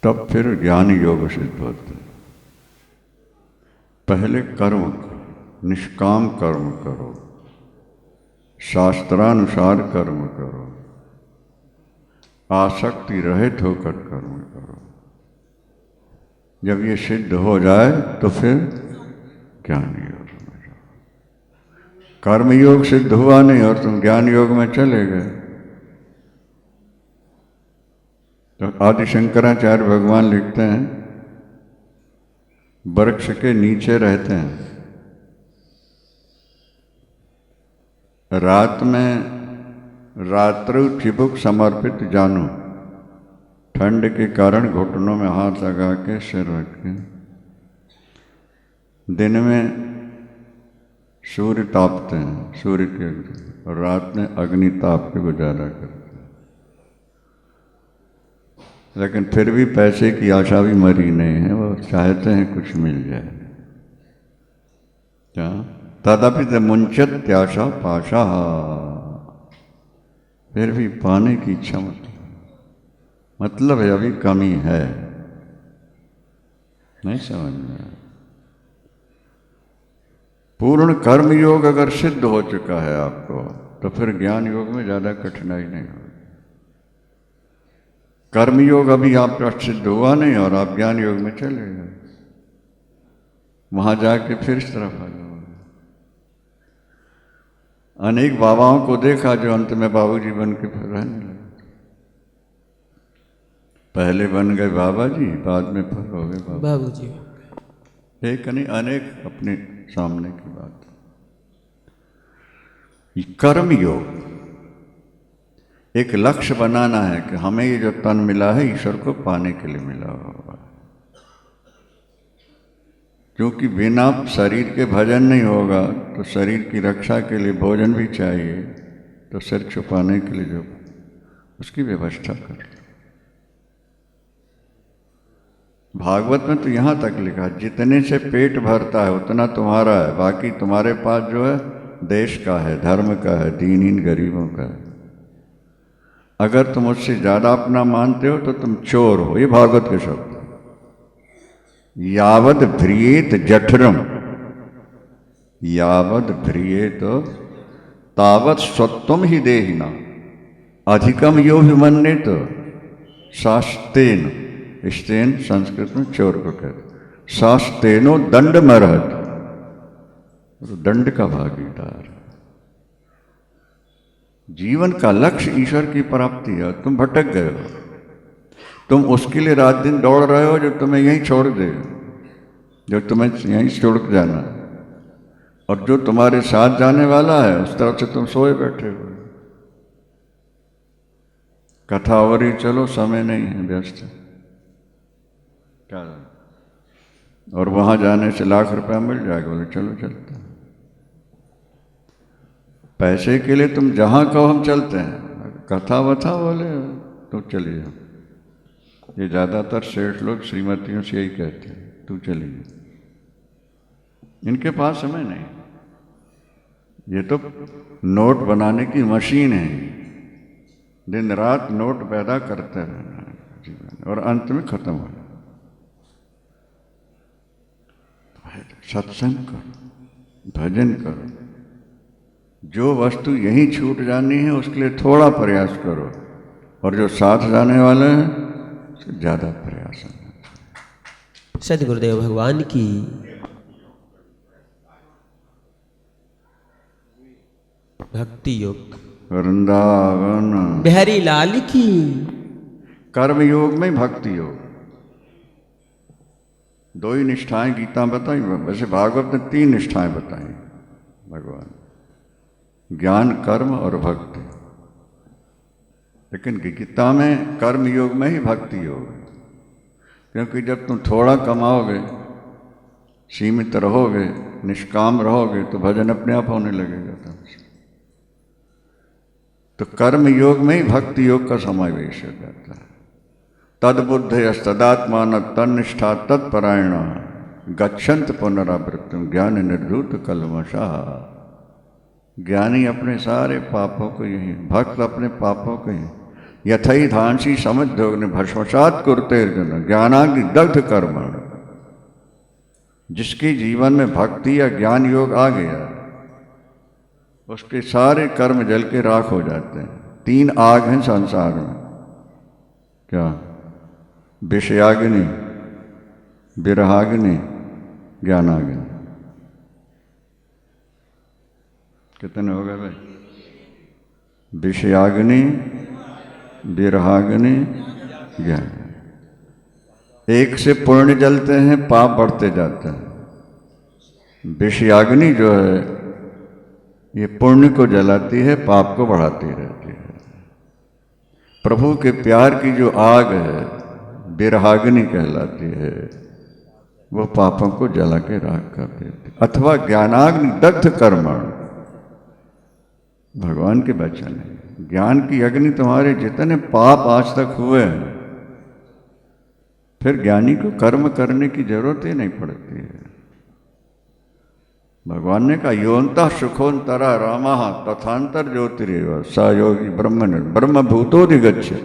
तब फिर ज्ञान योग सिद्ध होता है। पहले कर्म करो, निष्काम कर्म करो, शास्त्रानुसार कर्म करो, आसक्ति रहित होकर कर्म करो। जब ये सिद्ध हो जाए तो फिर ज्ञान योग में जाओ। कर्म योग सिद्ध हुआ नहीं और तुम ज्ञान योग में चले गए तो आदि शंकराचार्य भगवान लिखते हैं, वृक्ष के नीचे रहते हैं, रात में रात्रु चिबुक समर्पित जानू, ठंड के कारण घुटनों में हाथ लगा के सिर रख के, दिन में सूर्य तापते हैं, सूर्य के, और रात में अग्नि ताप के गुजारा करते हैं। लेकिन फिर भी पैसे की आशा भी मरी नहीं है, वो चाहते हैं कुछ मिल जाए। क्या तदपि मुंचत आशा पाशा, फिर भी पाने की इच्छा मतलब है अभी कमी है, नहीं समझ में। पूर्ण कर्म योग अगर सिद्ध हो चुका है आपको तो फिर ज्ञान योग में ज्यादा कठिनाई नहीं होगी। कर्म योग अभी आपका सिद्ध हुआ नहीं और आप ज्ञान योग में चले गए, वहां जाके फिर इस तरफ आ जाओ। अनेक बाबाओं को देखा जो अंत में बाबूजी बन के फिर रहने लगे। पहले बन गए बाबा जी, बाद में फिर हो गए बाबूजी। एक नहीं, अनेक अपने सामने की बात। कर्म योग एक लक्ष्य बनाना है कि हमें ये जो तन मिला है ईश्वर को पाने के लिए मिला हुआ है, क्योंकि बिना शरीर के भजन नहीं होगा तो शरीर की रक्षा के लिए भोजन भी चाहिए, तो सिर छुपाने के लिए जो उसकी व्यवस्था कर। भागवत में तो यहाँ तक लिखा, जितने से पेट भरता है उतना तुम्हारा है, बाकी तुम्हारे पास जो है देश का है, धर्म का है, दीनहीन गरीबों का है। अगर तुम उससे ज्यादा अपना मानते हो तो तुम चोर हो। ये भागवत के शब्द। यावद भ्रियेत जठरम, यावद भ्रियेत तावत स्वत्वम ही देहिना, अधिकम यो विमन्येत शास्तेन, स्तेन संस्कृत में चोर को कहते, शास्तेनो दंड मरहत, दंड का भागीदार। जीवन का लक्ष्य ईश्वर की प्राप्ति है, तुम भटक गए हो, तुम उसके लिए रात दिन दौड़ रहे हो जो तुम्हें यहीं छोड़ दे, जो तुम्हें यहीं छोड़ के जाना, और जो तुम्हारे साथ जाने वाला है उस तरफ से तुम सोए बैठे हो। कथा हो रही, चलो समय नहीं है, व्यस्त है क्या, और वहां जाने से लाख रुपया मिल जाएगा, बोले चलो चलते हैं। पैसे के लिए तुम जहां कहो हम चलते हैं, कथा वथा बोले तो चलिए। ये ज़्यादातर सेठ लोग श्रीमतियों से यही कहते हैं, तू चलिए। इनके पास समय नहीं, ये तो नोट बनाने की मशीन है, दिन रात नोट पैदा करते रहना है जीवन, और अंत में खत्म हो जाए। सत्संग करो, भजन करो, जो वस्तु यहीं छूट जानी है उसके लिए थोड़ा प्रयास करो, और जो साथ जाने वाले हैं उससे ज्यादा प्रयास करना। सद्गुरुदेव भगवान की। भक्ति योग वृंदावन बिहारी लाल की। कर्म योग में भक्ति योग, दो ही निष्ठाएं गीता बताई, वैसे भागवत ने 3 निष्ठाएं बताई भगवान, ज्ञान, कर्म और भक्ति। लेकिन गीता में कर्म योग में ही भक्ति योग है, क्योंकि जब तुम थोड़ा कमाओगे, सीमित रहोगे, निष्काम रहोगे, तो भजन अपने आप होने लगेगा तुमसे। तो कर्म योग में ही भक्ति योग का समावेश हो जाता है। तद्बुद्धयस्तदात्मान तन्निष्ठा तत्परायण गच्छन्त पुनरावृत्तिम ज्ञान निर्धूत कल्मषः। ज्ञानी अपने सारे पापों को यही, भक्त अपने पापों को ही, यथई धांसी समुद्योग्नि भस्मसात कुरुते अर्जुन ज्ञानाग्नि दग्ध कर्मण। जिसके जीवन में भक्ति या ज्ञान योग आ गया उसके सारे कर्म जल के राख हो जाते हैं। 3 आग हैं संसार में, क्या? विषयाग्नि, विरहाग्नि, ज्ञानाग्नि। कितने हो गए भाई? विषयाग्नि, विरहाग्नि, ज्ञान। एक से पुण्य जलते हैं, पाप बढ़ते जाते हैं। विषयाग्नि जो है ये पुण्य को जलाती है, पाप को बढ़ाती रहती है। प्रभु के प्यार की जो आग है विरहाग्नि कहलाती है, वो पापों को जला के राख कर देती। अथवा ज्ञानाग्नि दग्ध कर्मण, भगवान के वचन है। ज्ञान की अग्नि तुम्हारे जितने पाप आज तक हुए हैं, फिर ज्ञानी को कर्म करने की जरूरत ही नहीं पड़ती है। भगवान ने कहा योऽन्तः सुखोऽन्तरः रामः तथान्तर ज्योतिरेव स योगी ब्रह्मभूतोऽधिगच्छति।